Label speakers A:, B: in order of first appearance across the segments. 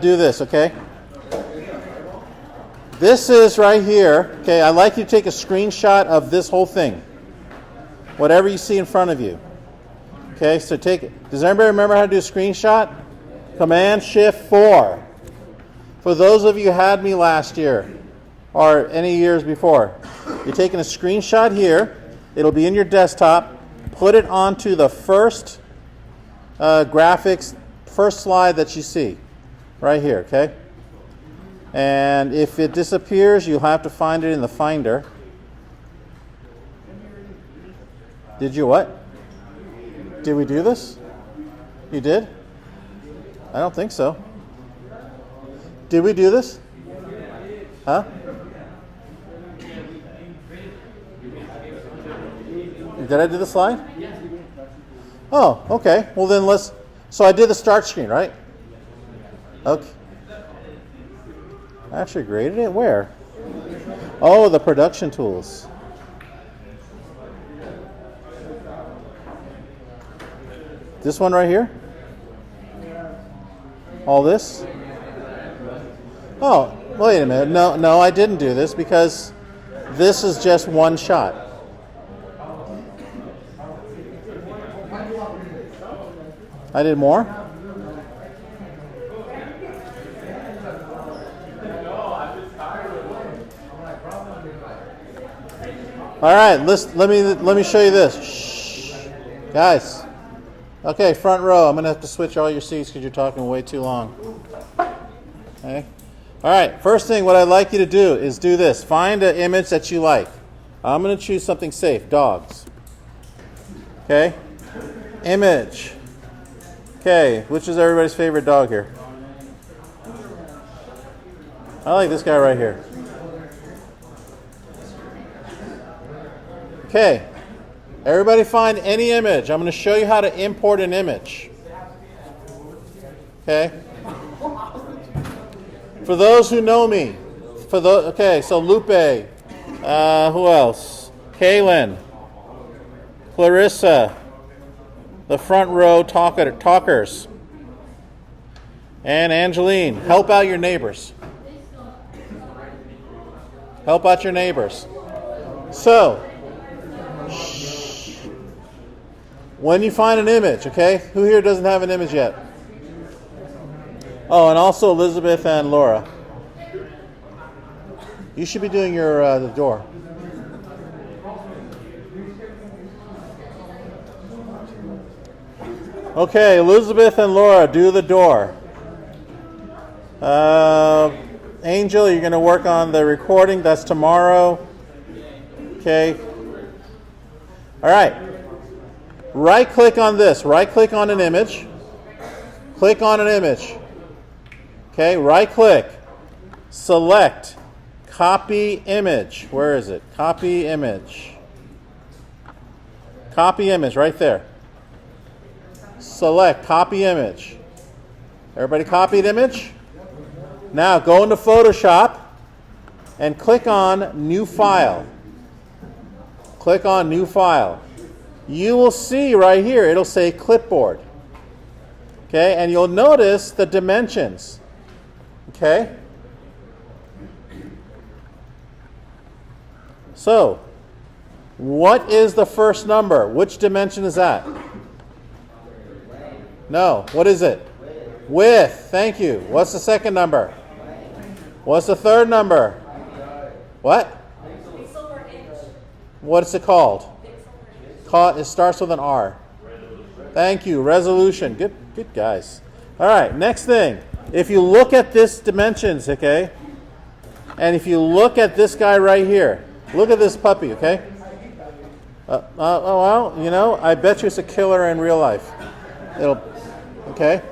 A: do this, okay? This is right here. Okay, I'd like you to take a screenshot of this whole thing. Whatever you see in front of you. Okay, so take it. Does anybody remember how to do a screenshot? Command-Shift-4. For those of you who had me last year, or any years before, you're taking a screenshot here. It'll be in your desktop. Put it onto the first graphics, first slide that you see. Right here, okay? And if it disappears, you'll have to find it in the Finder. Did you what? Did we do this? You did? I don't think so. Did we do this? Huh? Did I do the slide? Oh, okay. Well then let's... So I did the start screen, right? Okay. I actually graded it. Where? Oh, the production tools. This one right here? All this? Oh, wait a minute. No, I didn't do this because this is just one shot. I did more? All right, let me show you this. Shh. Guys. Okay, front row. I'm going to have to switch all your seats because you're talking way too long. Okay. All right, first thing what I'd like you to do is do this. Find an image that you like. I'm going to choose something safe, dogs. Okay. Image. Okay, which is everybody's favorite dog here? I like this guy right here. Okay, everybody find any image. I'm going to show you how to import an image. Okay. For those who know me, okay, so Lupe, who else? Kaylin, Clarissa, the front row talkers, and Angeline. Help out your neighbors. Help out your neighbors. So, when you find an image, okay? Who here doesn't have an image yet? Oh, and also Elizabeth and Laura. You should be doing your the door. Okay, Elizabeth and Laura, do the door. Angel, you're going to work on the recording. That's tomorrow. Okay. All right. Right-click on this. Right-click on an image. Click on an image. Okay, right-click. Select. Copy image. Where is it? Copy image. Copy image right there. Select. Copy image. Everybody copied image? Now go into Photoshop and click on New File. Click on New File. You will see right here, it'll say Clipboard. Okay, and you'll notice the dimensions. Okay? So, what is the first number? Which dimension is that? No, what is it? Width. Thank you. What's the second number? What's the third number? What? What's it called? It starts with an R. Thank you. Resolution. Good guys. All right, next thing. If you look at this dimensions, okay, and if you look at this guy right here, look at this puppy, okay? Well, you know, I bet you it's a killer in real life. Okay?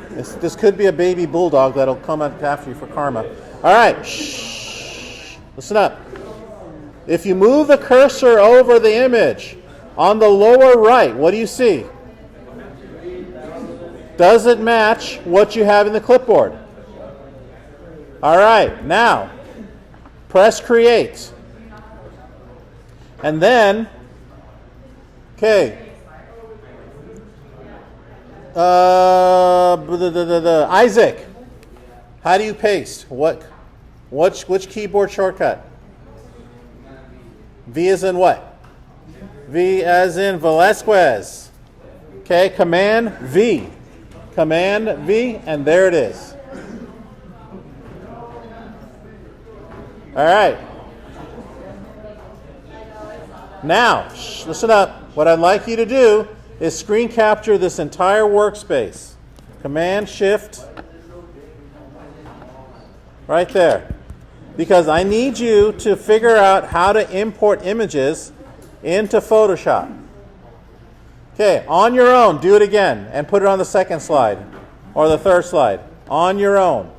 A: This could be a baby bulldog that'll come after you for karma. All right, shh. Listen up. If you move the cursor over the image, on the lower right, what do you see? Does it match what you have in the clipboard? All right, now, press Create. And then, okay, Isaac, How do you paste? Which keyboard shortcut? V as in what? V as in Velasquez. Okay, Command V. Command V, and there it is. All right. Now, listen up. What I'd like you to do is screen capture this entire workspace. Command Shift. Right there. Because I need you to figure out how to import images into Photoshop. Okay, on your own, do it again and put it on the second slide or the third slide. On your own.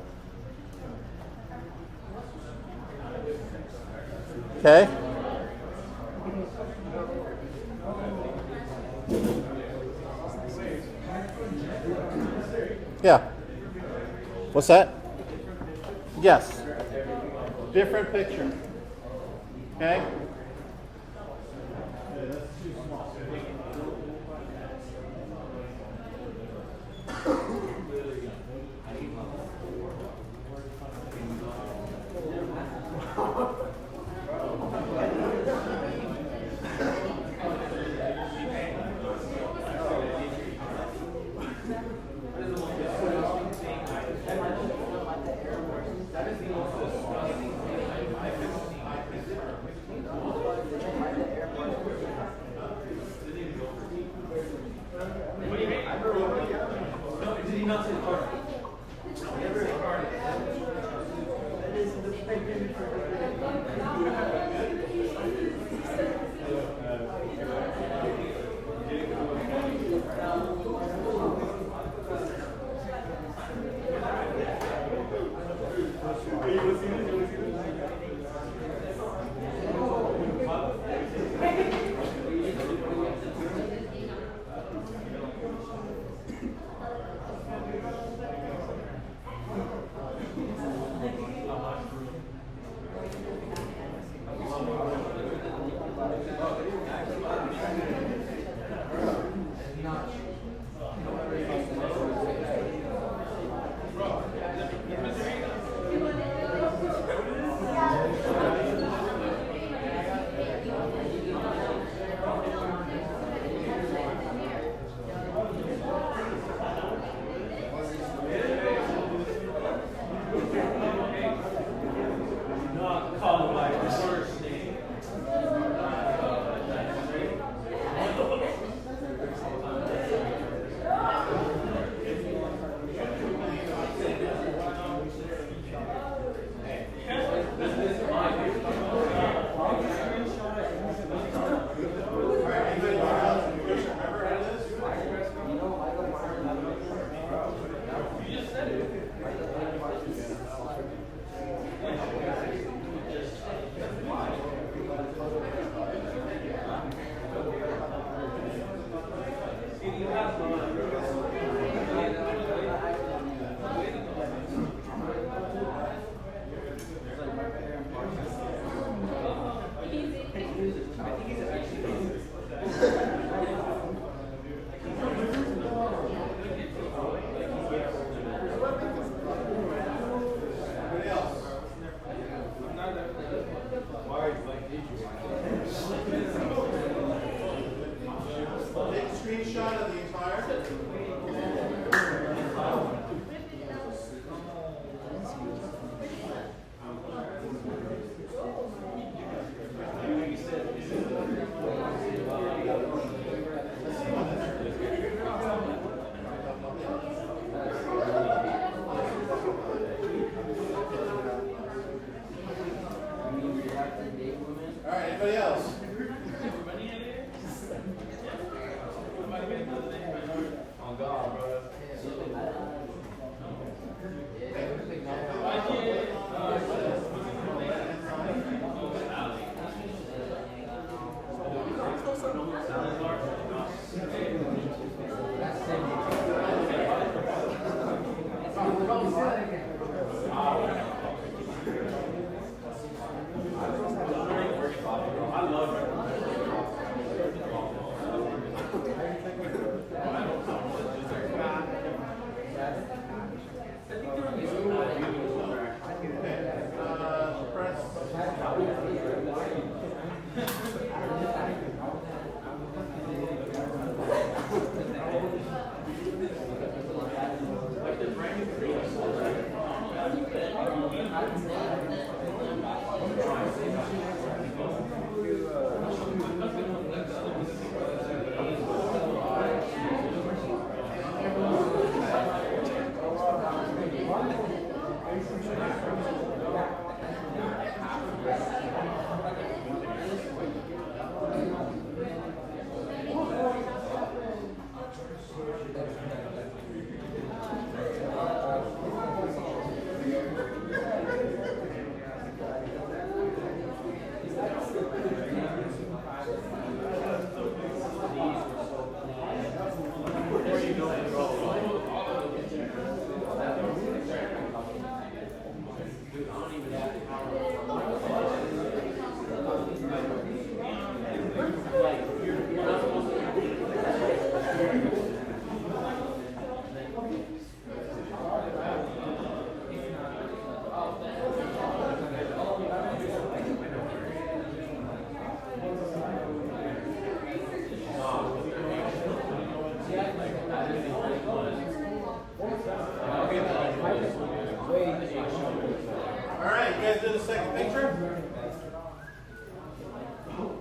A: Okay? Yeah. What's that? Yes. Different picture. Okay?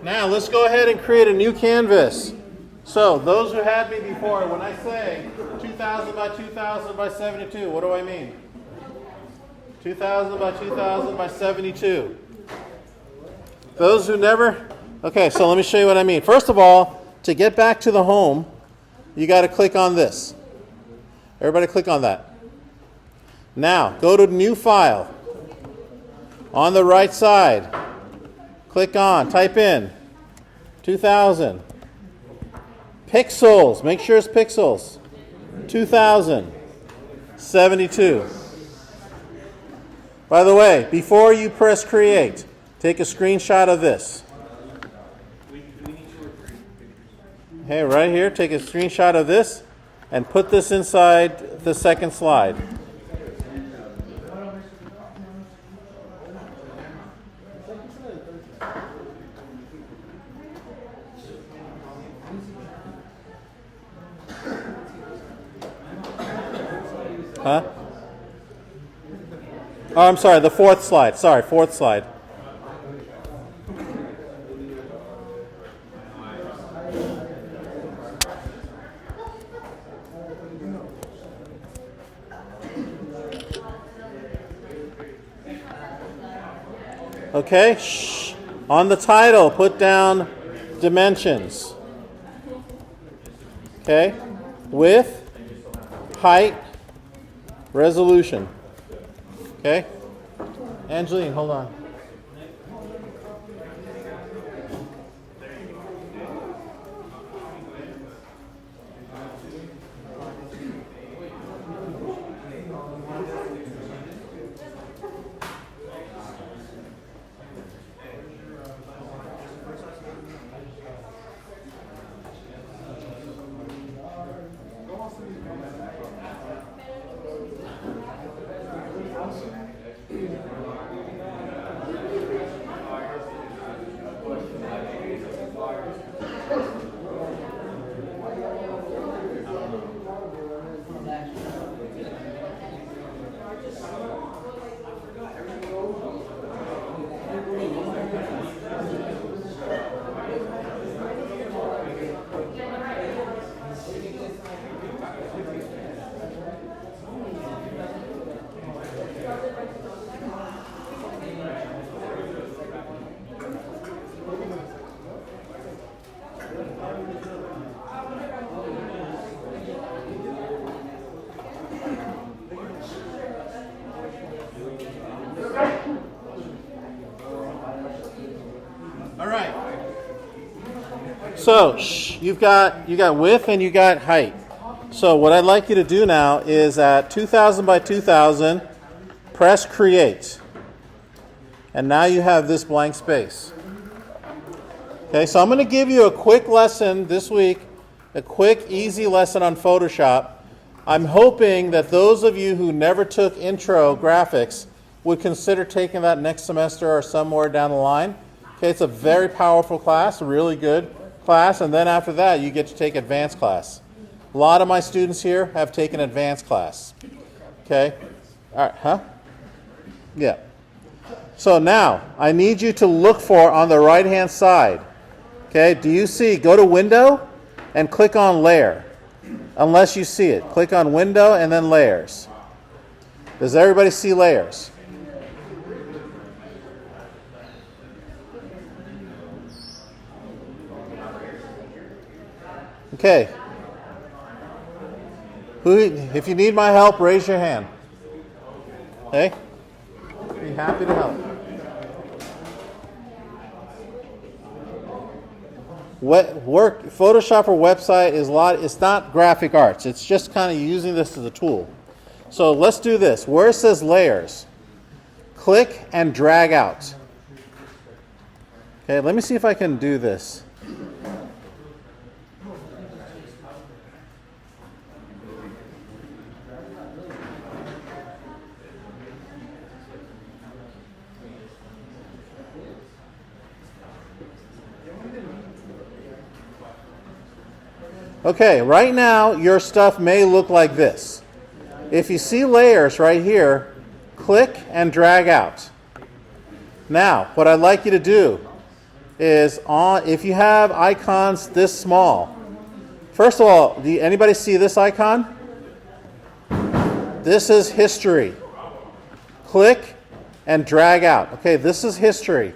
A: Now let's go ahead and create a new canvas. So those who had me before, when I say 2000 by 2000 by 72, what do I mean? 2000 by 2000 by 72. Those who never, okay, so let me show you what I mean. First of all, to get back to the home, you got to click on this. Everybody click on that. Now, go to New File. On the right side, click on, type in 2000. Pixels, make sure it's pixels. 2000. 72. By the way, before you press create, take a screenshot of this. Hey, right here, take a screenshot of this and put this inside the second slide. Huh? Oh, I'm sorry, the fourth slide. Sorry, fourth slide. Okay, shh. On the title, put down dimensions. Okay, width, height, resolution. Okay, Angeline, hold on. All right. So you've got width and you got height. So what I'd like you to do now is at 2000 by 2000, press create. And now you have this blank space. Okay, so I'm going to give you a quick lesson this week, a quick, easy lesson on Photoshop. I'm hoping that those of you who never took intro graphics would consider taking that next semester or somewhere down the line. Okay, it's a very powerful class, a really good class, and then after that you get to take advanced class. A lot of my students here have taken advanced class. Okay, all right, huh? Yeah. So now, I need you to look for on the right-hand side. Okay, do you see, go to Window and click on Layer. Unless you see it. Click on Window and then Layers. Does everybody see layers? Okay. If you need my help, raise your hand. Okay? Be happy to help. Photoshop or website is it's not graphic arts. It's just kind of using this as a tool. So let's do this. Where it says layers, click and drag out. Okay, let me see if I can do this. Okay, right now your stuff may look like this. If you see layers right here, click and drag out. Now, what I'd like you to do is, if you have icons this small, first of all, anybody see this icon? This is history. Click and drag out. Okay, this is history.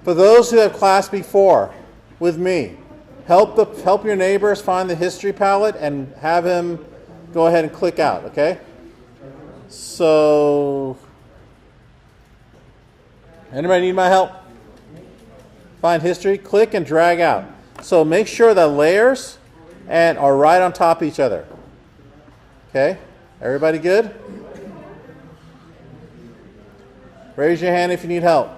A: For those who have class before with me, help your neighbors find the history palette and have him go ahead and click out, okay? So, anybody need my help? Find history, click and drag out. So make sure the layers are right on top of each other. Okay? Everybody good? Raise your hand if you need help.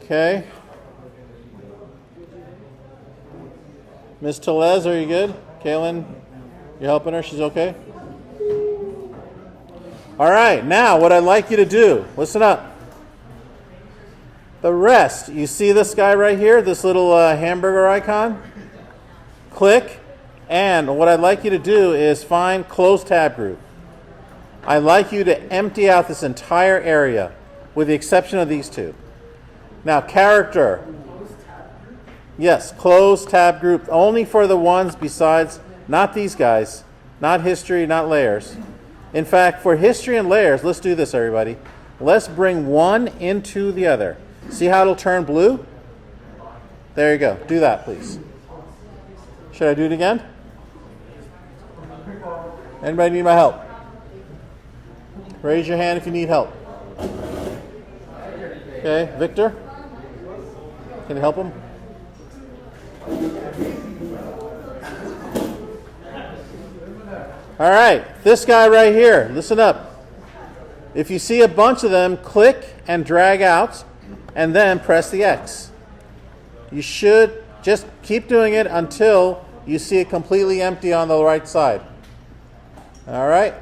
A: Okay. Ms. Telez, are you good? Kaylin, you helping her? She's okay? All right, now what I'd like you to do, listen up. The rest, you see this guy right here, this little hamburger icon? Click, and what I'd like you to do is find Close Tab Group. I'd like you to empty out this entire area, with the exception of these two. Now, character. Yes, Close Tab Group, only for the ones besides, not these guys, not history, not layers. In fact, for history and layers, let's do this, everybody. Let's bring one into the other. See how it'll turn blue? There you go. Do that, please. Should I do it again? Anybody need my help? Raise your hand if you need help. Okay, Victor? Can you help him? All right, this guy right here, listen up. If you see a bunch of them, click and drag out, and then press the X. You should just keep doing it until you see it completely empty on the right side. All right?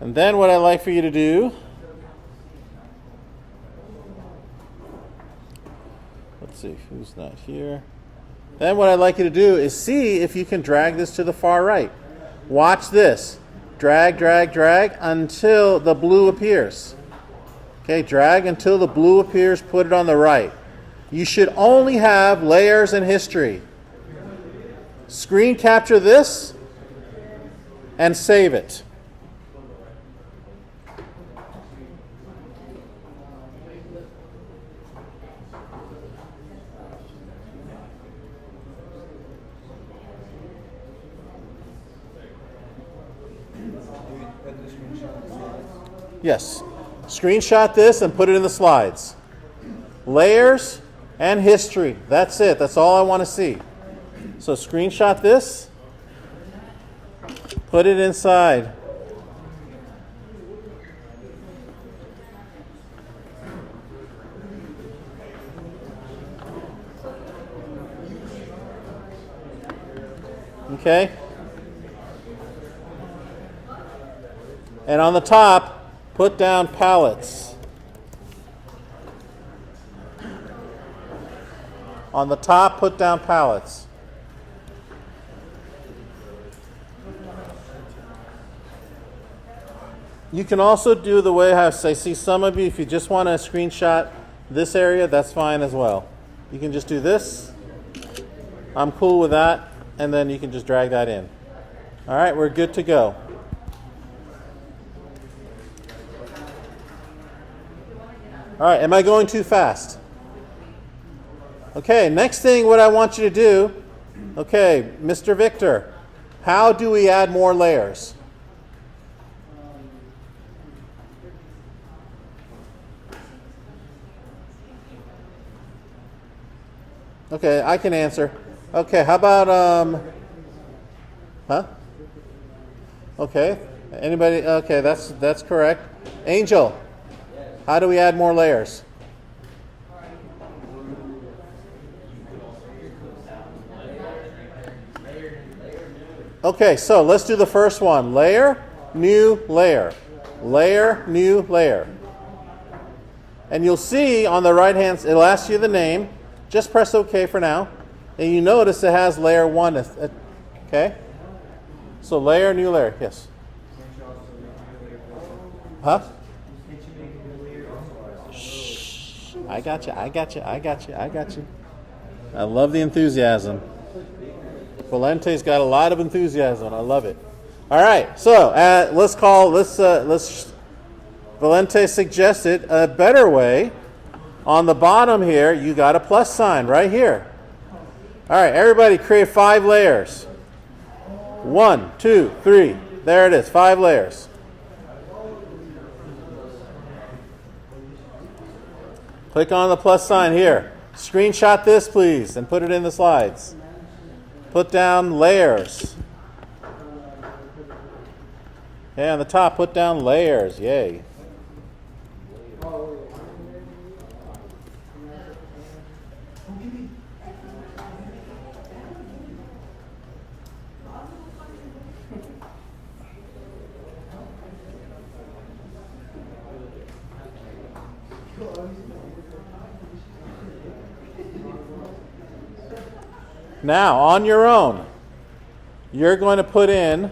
A: And then what I'd like for you to do, let's see, who's not here? Then what I'd like you to do is see if you can drag this to the far right. Watch this. Drag, drag, drag until the blue appears. Okay, drag until the blue appears, put it on the right. You should only have layers and history. Screen capture this and save it. Yes. Screenshot this and put it in the slides. Layers and history. That's it. That's all I want to see. So screenshot this. Put it inside. Okay. And on the top, put down palettes. On the top, put down palettes. You can also do the way I see some of you, if you just want to screenshot this area, that's fine as well. You can just do this. I'm cool with that. And then you can just drag that in. All right, we're good to go. All right, am I going too fast? Okay, next thing what I want you to do, okay, Mr. Victor, how do we add more layers? Okay, I can answer. Okay, how about, Okay, anybody, okay, that's correct. Angel, how do we add more layers? Okay, so let's do the first one. Layer, new layer. Layer, new layer. And you'll see on the right hand, it'll ask you the name. Just press OK for now. And you notice it has layer 1. Okay? So layer, new layer. Yes. Huh? Shh. I got you. I love the enthusiasm. Valente's got a lot of enthusiasm. I love it. All right. So Valente suggested a better way. On the bottom here, you got a plus sign right here. All right, everybody create 5 layers. 1, 2, 3. There it is, 5 layers. Click on the plus sign here. Screenshot this, please, and put it in the slides. Put down layers. Okay, on the top, put down layers. Yay. Now, on your own, you're going to put in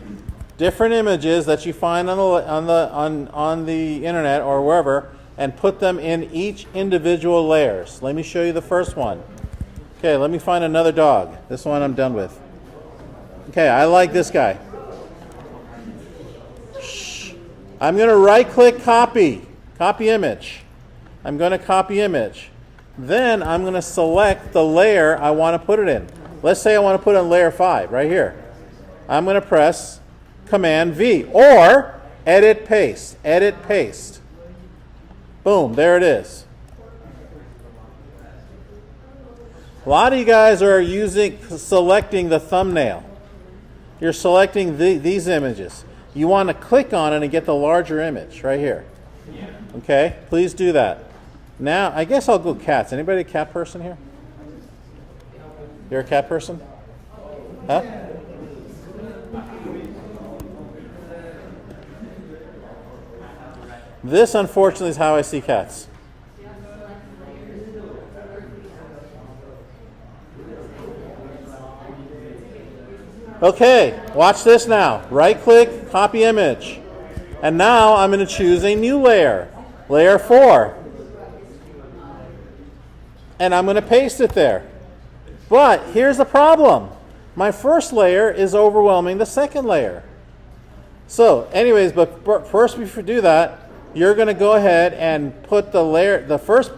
A: different images that you find on the internet or wherever, and put them in each individual layers. Let me show you the first one. Okay, let me find another dog. This one I'm done with. Okay, I like this guy. Shh. I'm going to right-click copy image. I'm going to copy image. Then I'm going to select the layer I want to put it in. Let's say I want to put it in layer 5, right here. I'm going to press Command V, or Edit Paste. Edit Paste. Boom, there it is. A lot of you guys are selecting the thumbnail. You're selecting these images. You want to click on it and get the larger image right here. Okay, please do that. Now, I guess I'll go cats. Anybody a cat person here? You're a cat person? Huh? This, unfortunately, is how I see cats. Okay, watch this now. Right-click, copy image. And now I'm going to choose a new layer. Layer 4. And I'm going to paste it there. But here's the problem. My first layer is overwhelming the second layer. So anyways, but first before you do that, you're going to go ahead and put the first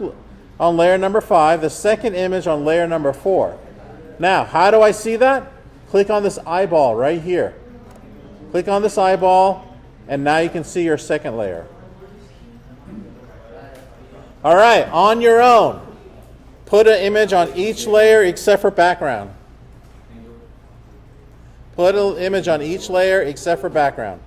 A: on layer number 5, the second image on layer number 4. Now, how do I see that? Click on this eyeball right here. Click on this eyeball, and now you can see your second layer. All right, on your own. Put an image on each layer except for background. Put an image on each layer except for background.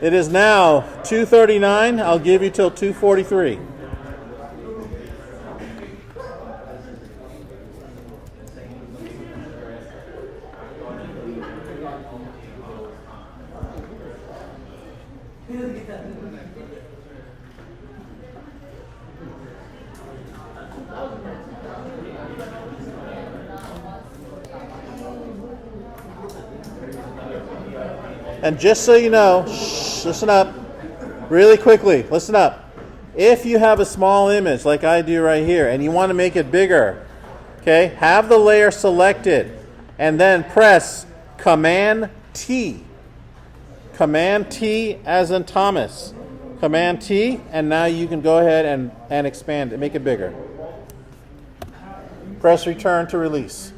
A: It is now 2:39. I'll give you till 2:43. And just so you know, listen up really quickly. Listen up. If you have a small image like I do right here and you want to make it bigger, okay, have the layer selected and then press Command T. Command T as in Thomas. Command T, and now you can go ahead and expand it, make it bigger. Press return to release.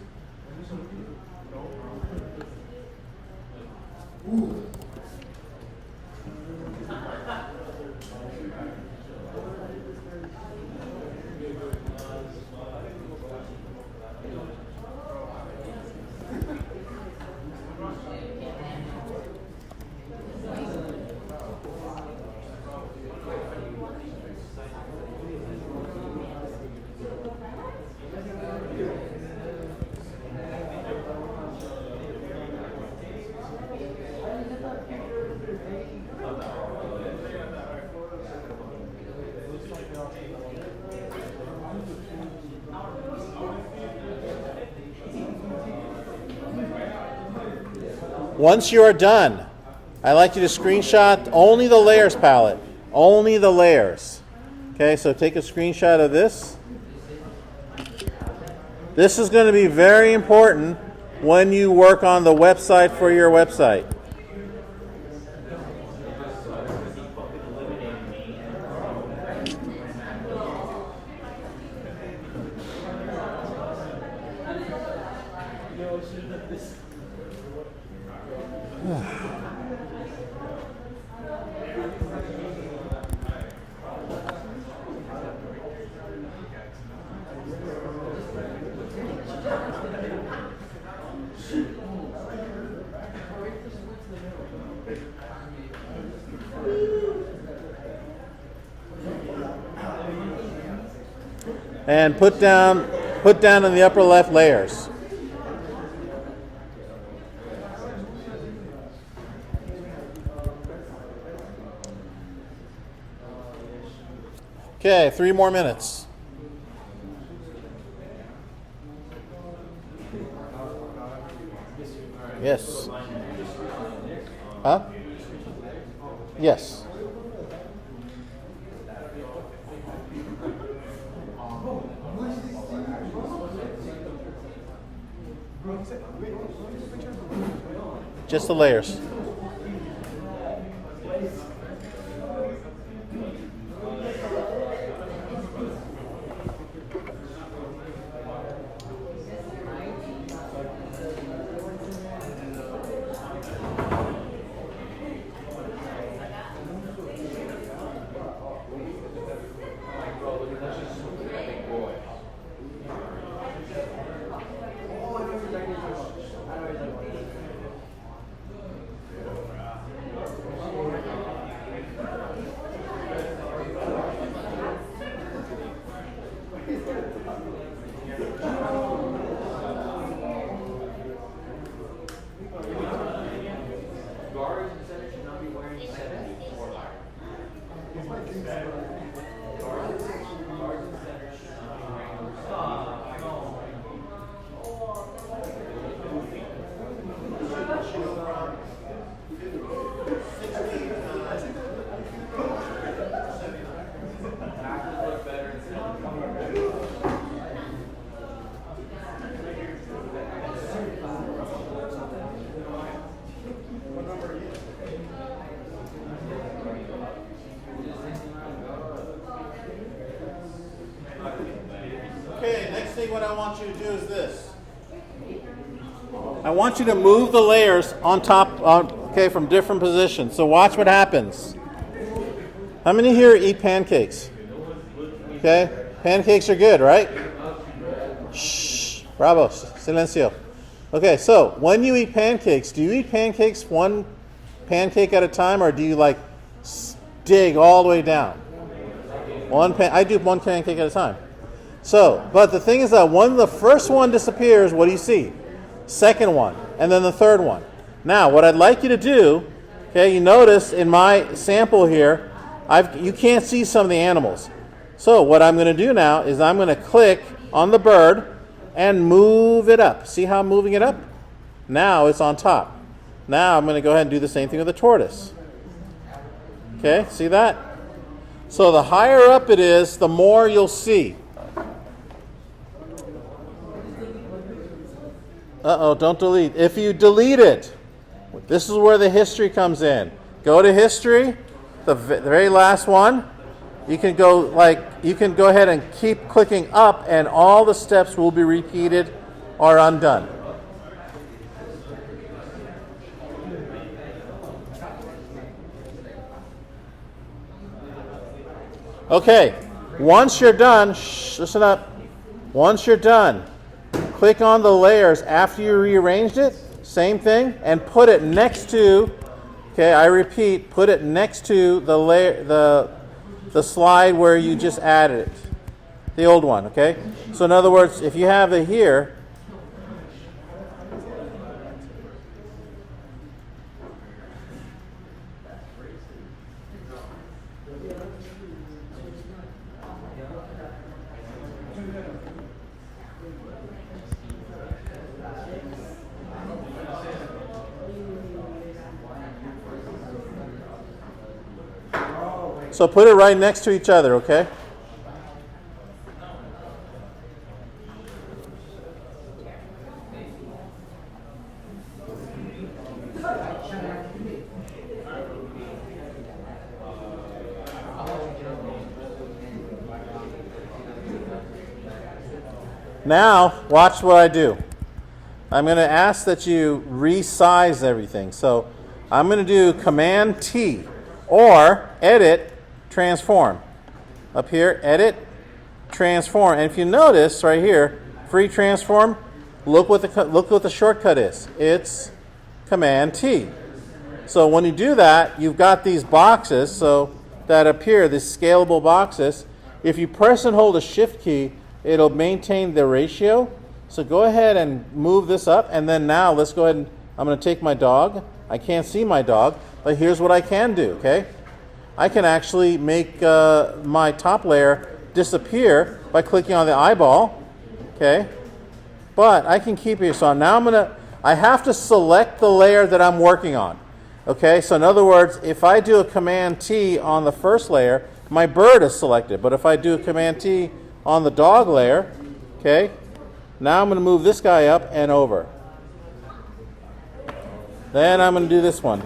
A: Once you are done, I like you to screenshot only the layers palette. Only the layers. Okay, so take a screenshot of this. This is going to be very important when you work on the website for your website. And put down in the upper left layers. Okay, 3 more minutes. Yes. Huh? Yes. Just the layers. Okay, next thing what I want you to do is this. I want you to move the layers on top, okay, from different positions. So watch what happens. How many here eat pancakes? Okay, pancakes are good, right? Shh, bravo, silencio. Okay, so when you eat pancakes, do you eat pancakes one pancake at a time, or do you like dig all the way down? I do one pancake at a time. So, but the thing is that when the first one disappears, what do you see? Second one, and then the third one. Now, what I'd like you to do, okay, you notice in my sample here, you can't see some of the animals. So what I'm going to do now is I'm going to click on the bird and move it up. See how I'm moving it up? Now it's on top. Now I'm going to go ahead and do the same thing with the tortoise. Okay, see that? So the higher up it is, the more you'll see. Uh-oh, don't delete. If you delete it, this is where the history comes in. Go to history, the very last one. You can go ahead and keep clicking up, and all the steps will be repeated or undone. Okay, once you're done, listen up. Once you're done, click on the layers after you rearranged it, same thing, and put it next to, okay, I repeat, put it next to the layer, the slide where you just added it, the old one, okay? So in other words, if you have it here, so put it right next to each other, okay? Now, watch what I do. I'm going to ask that you resize everything. So I'm going to do Command T or Edit, Transform. Up here, Edit, Transform. And if you notice right here, Free Transform, look what the shortcut is. It's Command T. So when you do that, you've got these boxes so that appear, these scalable boxes. If you press and hold a Shift key, it'll maintain the ratio. So go ahead and move this up, and then now let's go ahead and I'm going to take my dog. I can't see my dog, but here's what I can do, okay? I can actually make my top layer disappear by clicking on the eyeball, okay? But I can keep it. So now I have to select the layer that I'm working on, okay? So in other words, if I do a Command T on the first layer, my bird is selected. But if I do a Command T on the dog layer, okay, now I'm going to move this guy up and over. Then I'm going to do this one.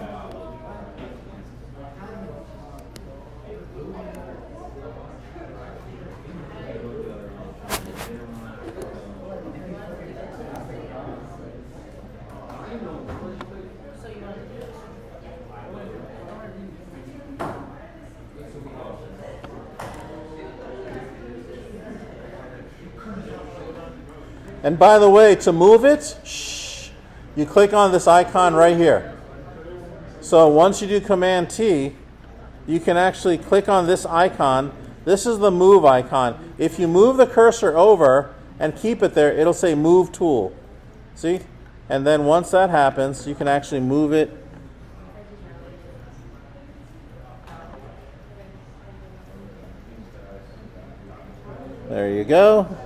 A: And by the way, to move it, you click on this icon right here. So once you do Command T, you can actually click on this icon. This is the move icon. If you move the cursor over and keep it there, it'll say Move Tool. See? And then once that happens, you can actually move it. There you go.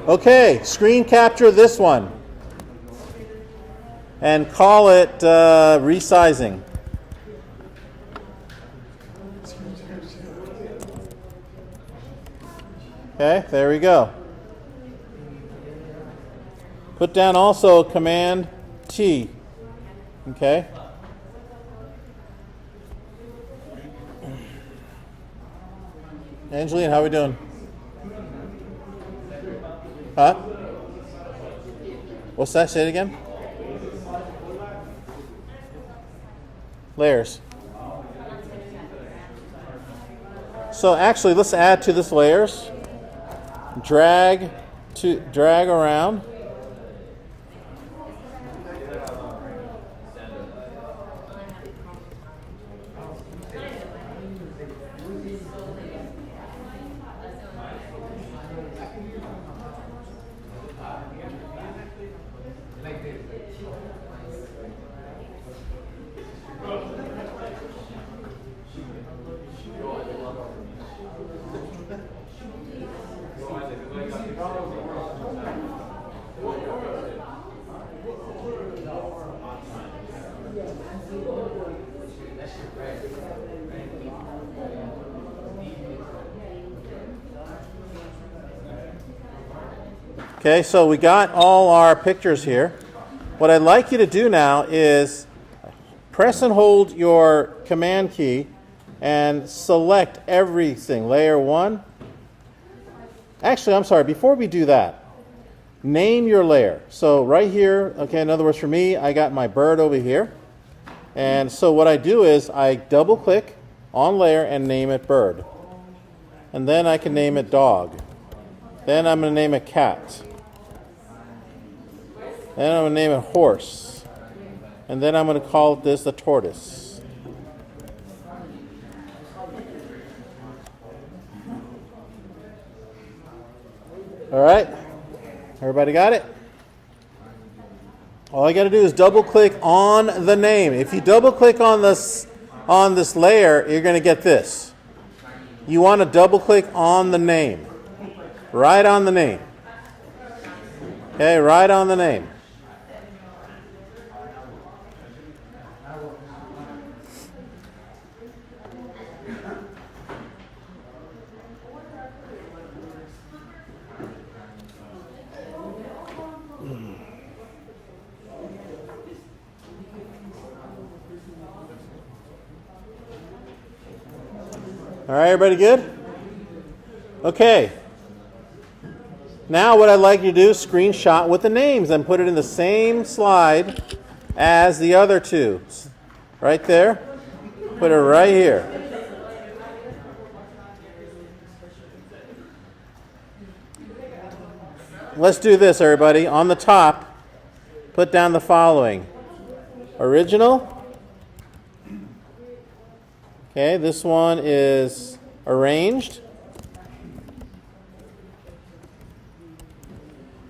A: Okay, screen capture this one and call it resizing. Okay, there we go. Put down also Command T. Okay. Angeline, how are we doing? Huh? What's that? Say it again. Layers. So actually, let's add to this layers. Drag around. Okay, so we got all our pictures here. What I'd like you to do now is press and hold your command key and select everything. Layer 1. Actually, I'm sorry, before we do that, name your layer. So right here, okay, in other words, for me, I got my bird over here. And so what I do is I double click on layer and name it bird. And then I can name it dog. Then I'm going to name it cat. Then I'm going to name it horse. And then I'm going to call this the tortoise. All right? Everybody got it? All I got to do is double click on the name. If you double click on this layer, you're going to get this. You want to double click on the name. Right on the name. Okay, right on the name. All right, everybody good? Okay. Now what I'd like you to do is screenshot with the names and put it in the same slide as the other two. Right there. Put it right here. Let's do this, everybody. On the top, put down the following. Original. Okay, this one is arranged.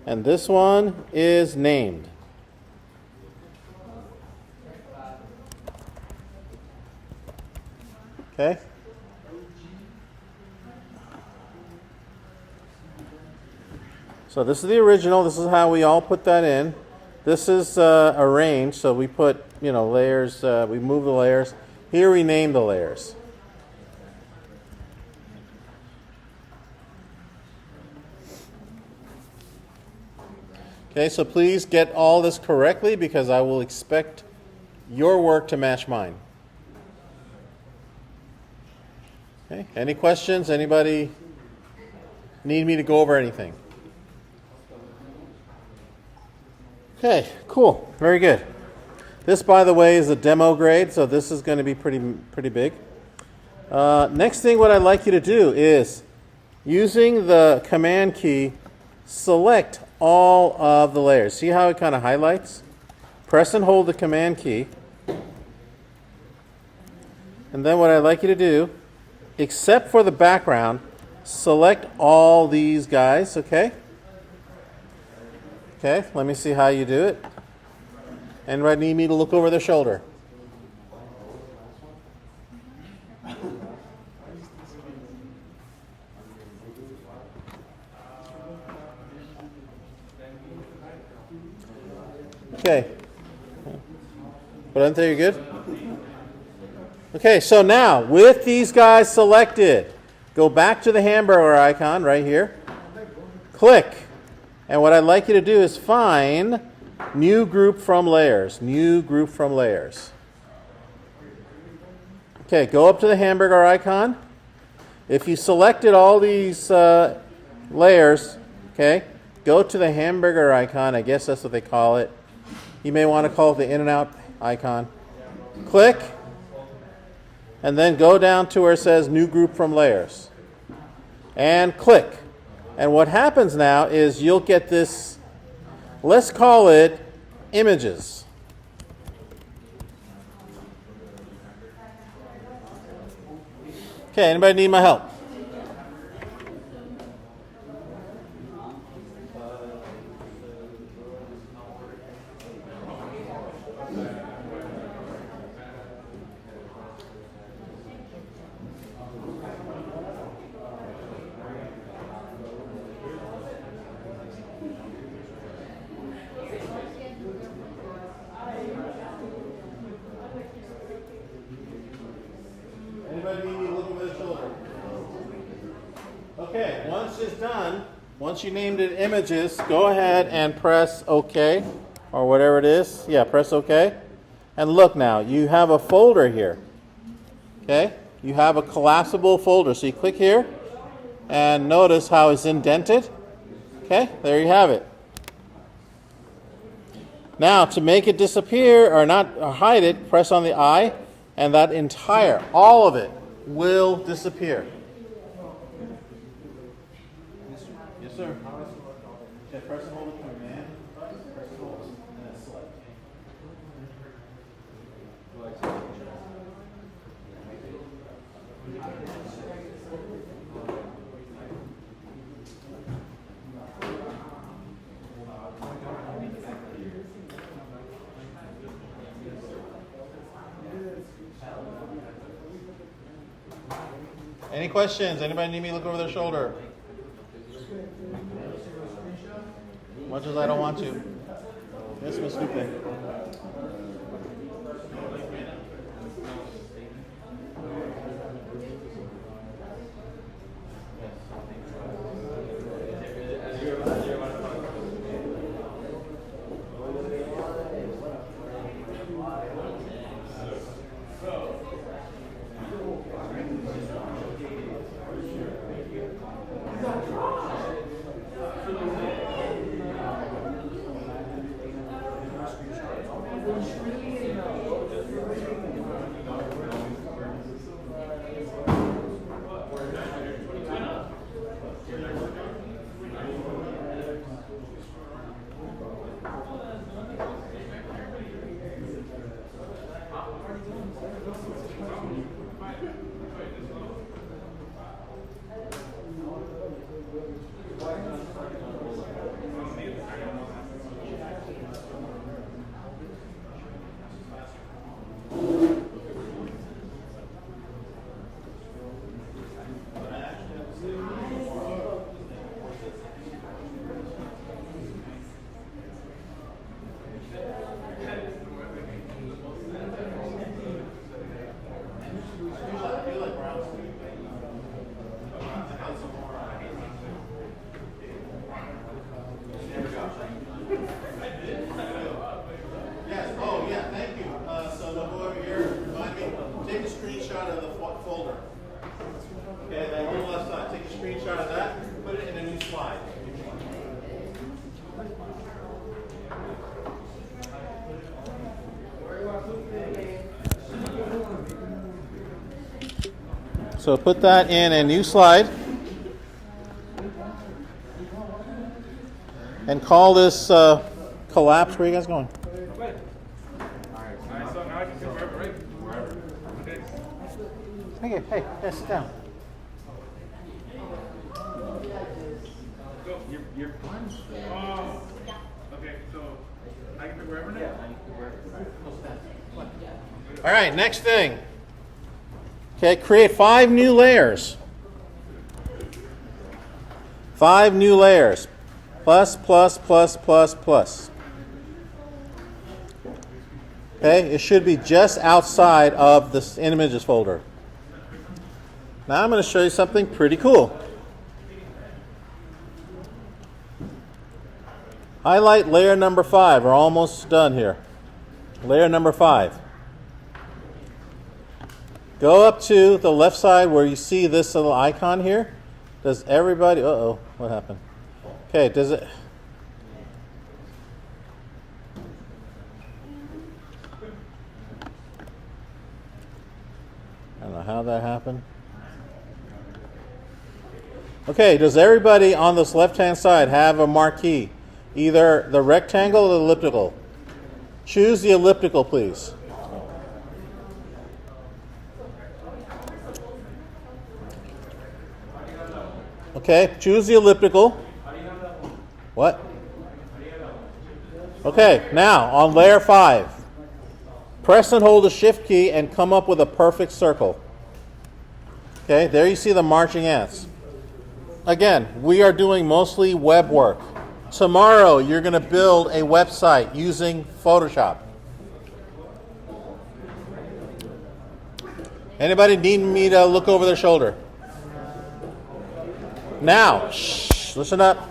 A: And this one is named. Okay? So this is the original. This is how we all put that in. This is arranged. So we put, layers. We move the layers. Here we name the layers. Okay, so please get all this correctly because I will expect your work to match mine. Okay, any questions? Anybody need me to go over anything? Okay, cool. Very good. This, by the way, is a demo grade, so this is going to be pretty big. Next thing what I'd like you to do is, using the command key, select all of the layers. See how it kind of highlights? Press and hold the command key. And then what I'd like you to do, except for the background, select all these guys, okay? Okay, let me see how you do it. Anybody need me to look over their shoulder? Okay. But until you're good? Okay, so now, with these guys selected, go back to the hamburger icon right here. Click. And what I'd like you to do is find New Group from Layers. New Group from Layers. Okay, go up to the hamburger icon. If you selected all these layers, okay, go to the hamburger icon. I guess that's what they call it. You may want to call it the In-N-Out icon. Click. And then go down to where it says New Group from Layers. And click. And what happens now is you'll get this, let's call it images. Okay, anybody need my help? once you named it images, go ahead and press OK, or whatever it is. Yeah, press OK. And look now, you have a folder here. Okay? You have a collapsible folder. So you click here, and notice how it's indented. Okay? There you have it. Now, to make it disappear, or not or hide it, press on the I, and that entire, all of it, will disappear. Yes, sir. Yeah, press and hold the command. Press and hold, and then select. Any questions? Anybody need me to look over their shoulder? Much as I don't want to. Yes, Miss Lupe. So put that in a new slide and call this collapse. Where are you guys going? Hey, sit down.
B: You're fine. Oh, okay, so I can pick wherever now?
A: All right, next thing. Okay, create 5 new layers. 5 new layers. Plus, plus, plus, plus, plus. Okay, it should be just outside of this images folder. Now I'm going to show you something pretty cool. Highlight layer number 5. We're almost done here. Layer number 5. Go up to the left side where you see this little icon here. Does everybody... Uh-oh, what happened? Okay, does it... I don't know how that happened. Okay, does everybody on this left-hand side have a marquee? Either the rectangle or the elliptical? Choose the elliptical, please. Okay, choose the elliptical. What? Okay, now on layer 5, press and hold the shift key and come up with a perfect circle. Okay, there you see the marching ants. Again, we are doing mostly web work. Tomorrow, you're going to build a website using Photoshop. Anybody need me to look over their shoulder? Now, shh, listen up.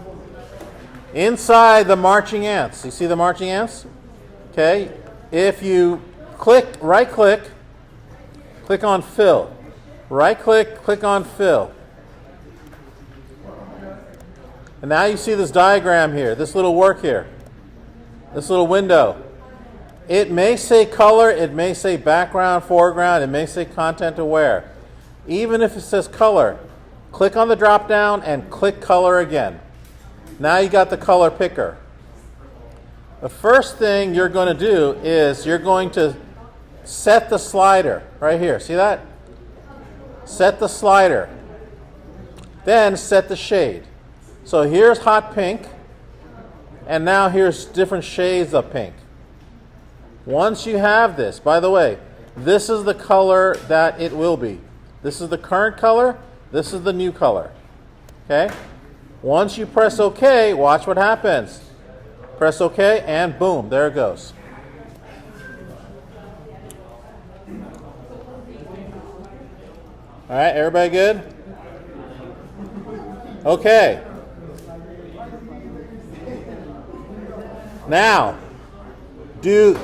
A: Inside the marching ants, you see the marching ants? Okay, if you right click on fill. Right click, click on fill. And now you see this diagram here, this little work here, this little window. It may say color, it may say background, foreground, it may say content aware. Even if it says color, click on the drop down and click color again. Now you got the color picker. The first thing you're going to do is you're going to set the slider right here. See that? Set the slider. Then set the shade. So here's hot pink, and now here's different shades of pink. Once you have this, by the way, this is the color that it will be. This is the current color, this is the new color. Okay? Once you press OK, watch what happens. Press OK, and boom, there it goes. All right, everybody good? Okay. Now, do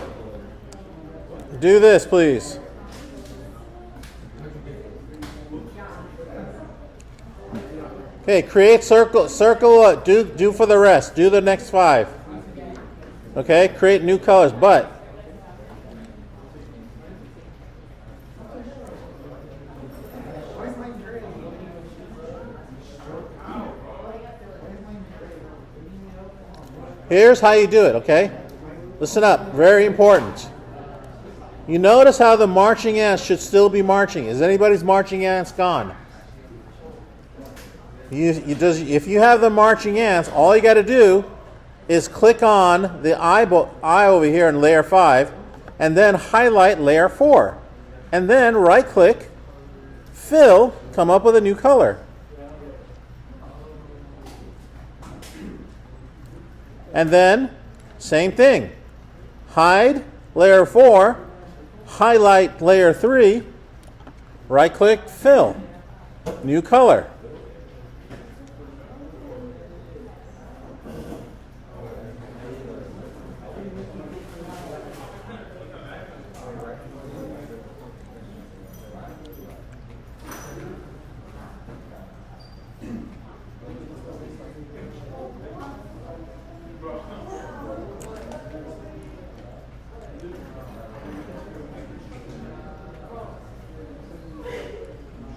A: this, please. Okay, create circle, do for the rest. Do the next 5. Okay, create new colors, but here's how you do it, okay? Listen up, very important. You notice how the marching ants should still be marching. Is anybody's marching ants gone? If you have the marching ants, all you got to do is click on the eye over here in layer 5 and then highlight layer 4. And then right click, fill, come up with a new color. And then, same thing. Hide layer 4, highlight layer 3, right click, fill, new color.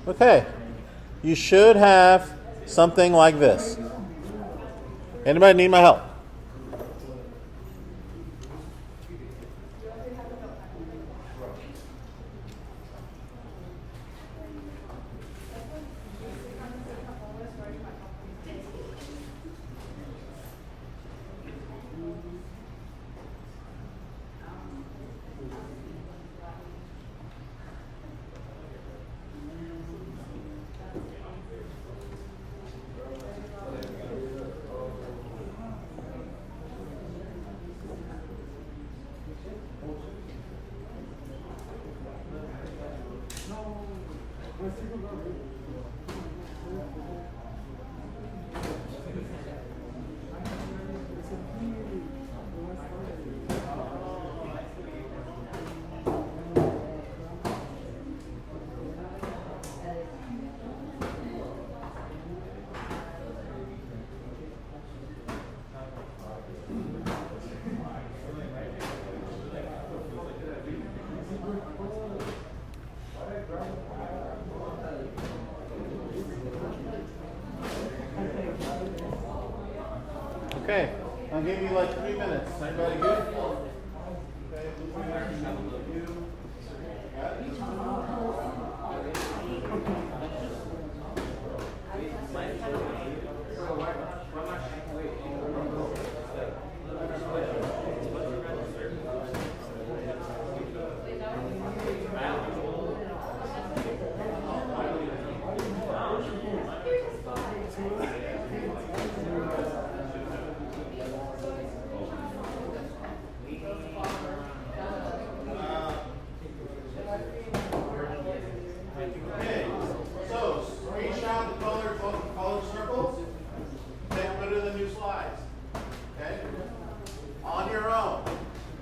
A: Okay, you should have something like this. Anybody need my help? Okay, I'll give you like 3 minutes. Everybody good?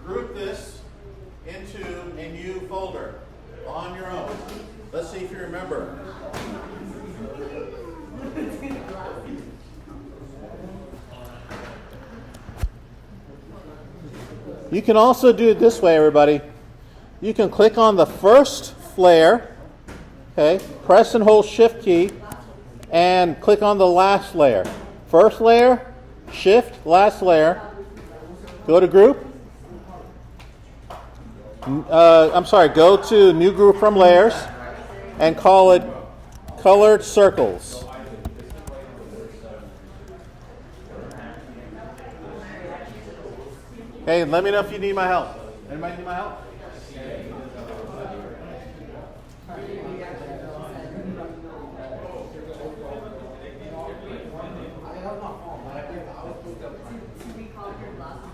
A: group this into a new folder on your own. Let's see if you remember. You can also do it this way, everybody. You can click on the first flare, okay, press and hold Shift key, and click on the last layer. First layer, Shift, last layer. Go to group. Go to new group from layers and call it colored circles. Okay, let me know if you need my help. Anybody need my help?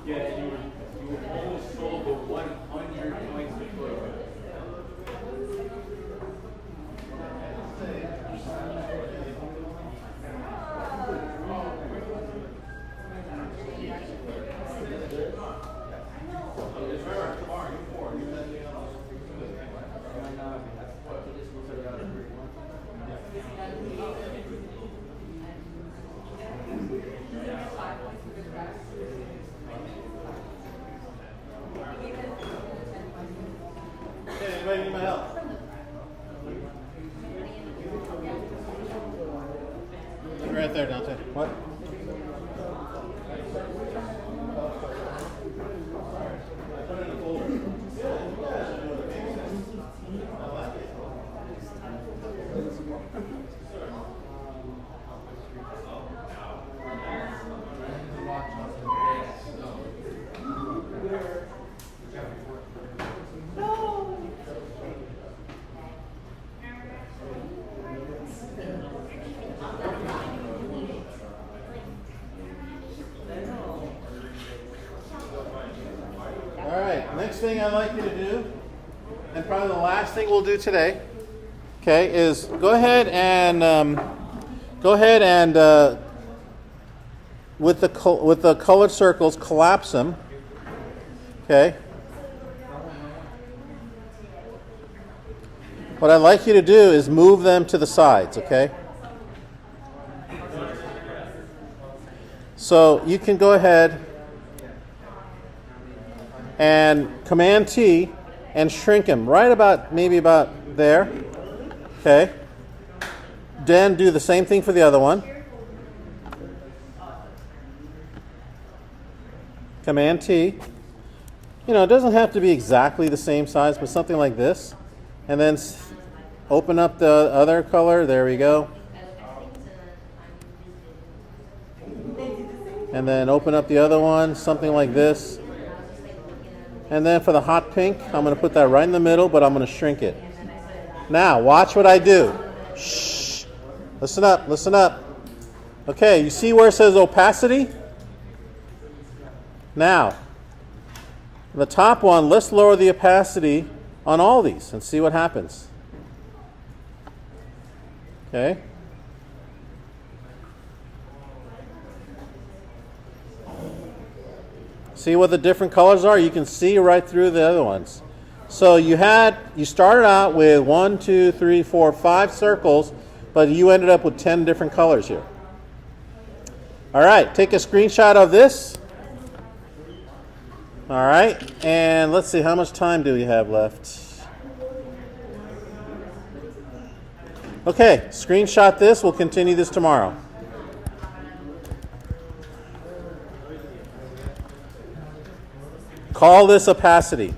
B: Yeah, you almost sold the 100 points before.
A: Okay, anybody need my help? Right there, Dante. What? All right, next thing I'd like you to do, and probably the last thing we'll do today, okay, is go ahead and with the colored circles, collapse them. Okay. What I'd like you to do is move them to the sides. Okay. So you can go ahead and Command T and shrink them right about maybe about there. Okay. Then do the same thing for the other one. Command T. You know, it doesn't have to be exactly the same size, but something like this. And then open up the other color. There we go. And then open up the other one, something like this. And then for the hot pink, I'm going to put that right in the middle, but I'm going to shrink it. Now, watch what I do. Shh. Listen up, listen up. Okay, you see where it says opacity? Now, the top one, let's lower the opacity on all these and see what happens. Okay. See what the different colors are? You can see right through the other ones. So you started out with 1, 2, 3, 4, 5 circles, but you ended up with 10 different colors here. All right, take a screenshot of this. All right, and let's see, how much time do we have left? Okay, screenshot this. We'll continue this tomorrow. Call this opacity.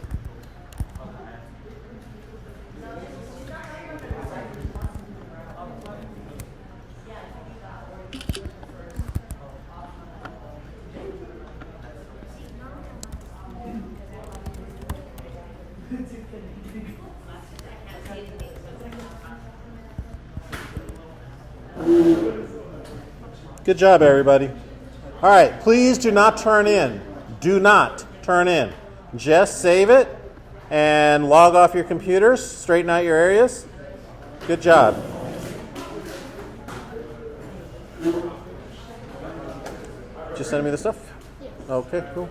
A: Good job, everybody. All right, please do not turn in. Do not turn in. Just save it and log off your computers, straighten out your areas. Good job. Just send me the stuff? Okay, cool.